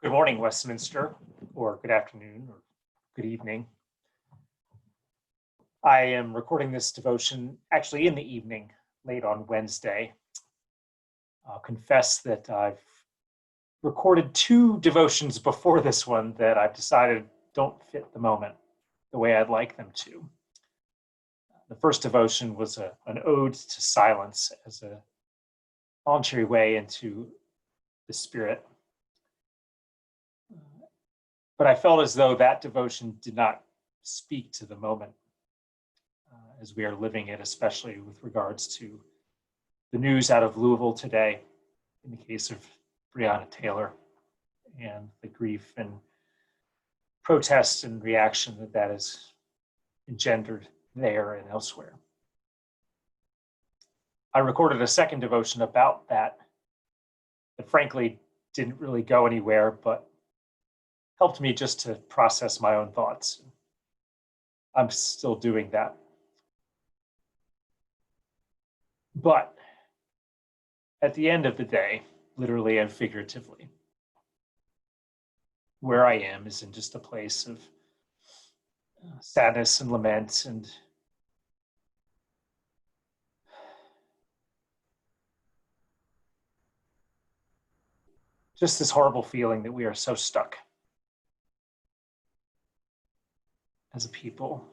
Good morning, Westminster, or good afternoon, or good evening. I am recording this devotion actually in the evening, late on Wednesday. I'll confess that I've recorded two devotions before this one that I've decided don't fit the moment the way I'd like them to. The first devotion was an ode to silence as a voluntary way into the Spirit. But I felt as though that devotion did not speak to the moment as we are living it, especially with regards to the news out of Louisville today, in the case of Breonna Taylor, and the grief and protests and reaction that has engendered there and elsewhere. I recorded a second devotion about that frankly didn't really go anywhere, but helped me just to process my own thoughts. I'm still doing that. But at the end of the day, literally and figuratively, where I am is in just a place of sadness and lament and just this horrible feeling that we are so stuck as a people.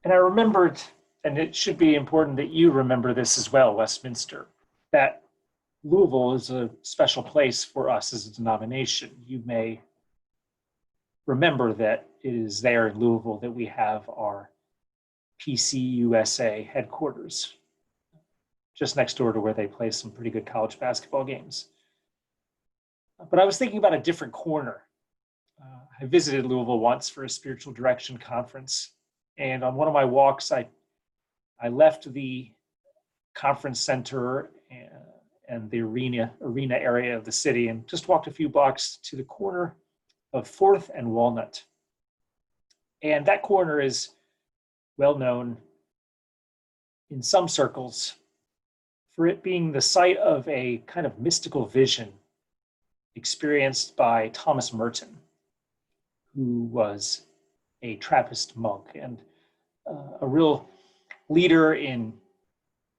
And I remembered, and it should be important that you remember this as well, Westminster, that Louisville is a special place for us as a denomination. You may remember that it is there in Louisville that we have our PCUSA headquarters, just next door to where they play some pretty good college basketball games. But I was thinking about a different corner. I visited Louisville once for a spiritual direction conference. And on one of my walks, I left the conference center and the arena area of the city and just walked a few blocks to the corner of 4th and Walnut. And that corner is well known in some circles for it being the site of a kind of mystical vision experienced by Thomas Merton, who was a Trappist monk and a real leader in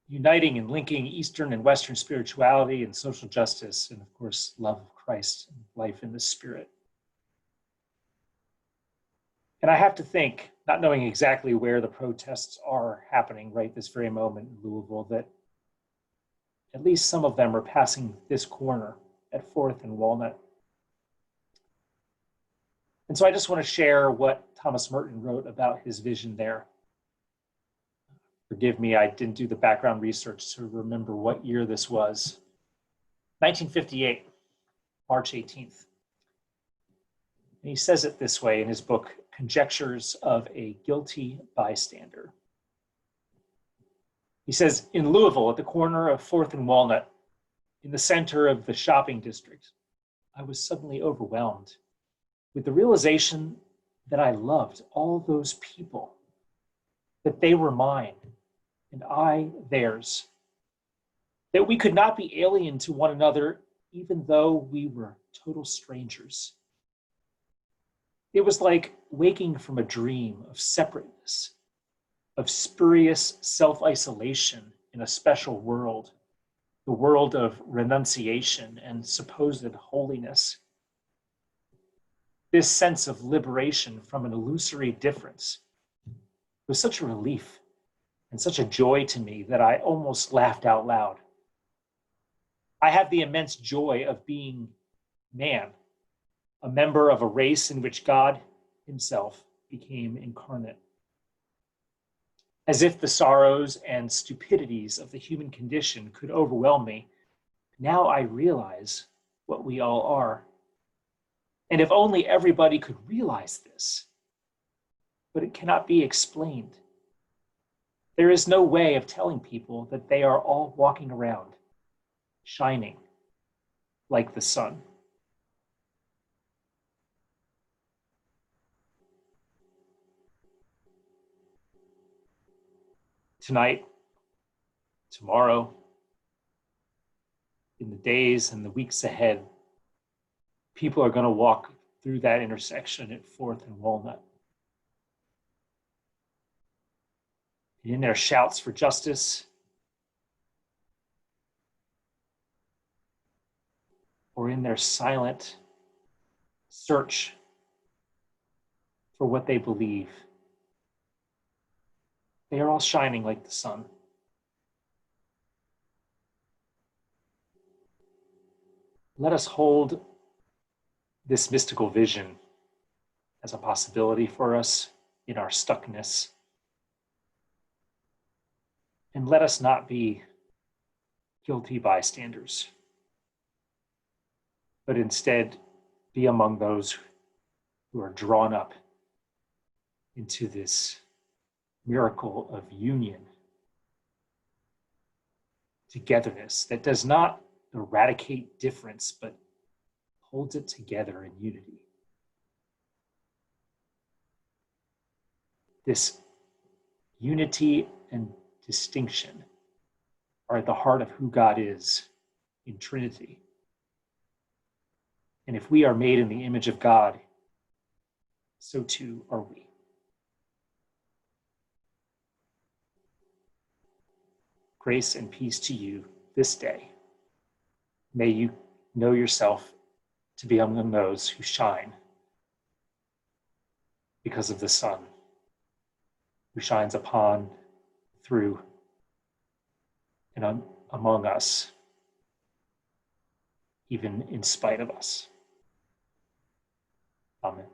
uniting and linking Eastern and Western spirituality and social justice, and of course, love of Christ and life in the Spirit. And I have to think, not knowing exactly where the protests are happening right this very moment in Louisville, that at least some of them are passing this corner at 4th and Walnut. And so I just want to share what Thomas Merton wrote about his vision there. Forgive me, I didn't do the background research to remember what year this was. 1958, March 18th. And he says it this way in his book, Conjectures of a Guilty Bystander. He says, in Louisville, at the corner of 4th and Walnut, in the center of the shopping district, I was suddenly overwhelmed with the realization that I loved all those people, that they were mine and I theirs, that we could not be alien to one another even though we were total strangers. It was like waking from a dream of separateness, of spurious self-isolation in a special world, the world of renunciation and supposed holiness. This sense of liberation from an illusory difference was such a relief and such a joy to me that I almost laughed out loud. I have the immense joy of being man, a member of a race in which God himself became incarnate. As if the sorrows and stupidities of the human condition could overwhelm me, now I realize what we all are. And if only everybody could realize this, but it cannot be explained. There is no way of telling people that they are all walking around, shining like the sun. Tonight, tomorrow, in the days and the weeks ahead, people are going to walk through that intersection at 4th and Walnut. In their shouts for justice, or in their silent search for what they believe, they are all shining like the sun. Let us hold this mystical vision as a possibility for us in our stuckness. And let us not be guilty bystanders, but instead be among those who are drawn up into this miracle of union, togetherness that does not eradicate difference, but holds it together in unity. This unity and distinction are at the heart of who God is in Trinity. And if we are made in the image of God, so too are we. Grace and peace to you this day. May you know yourself to be among those who shine because of the sun, who shines upon, through, and among us, even in spite of us. Amen.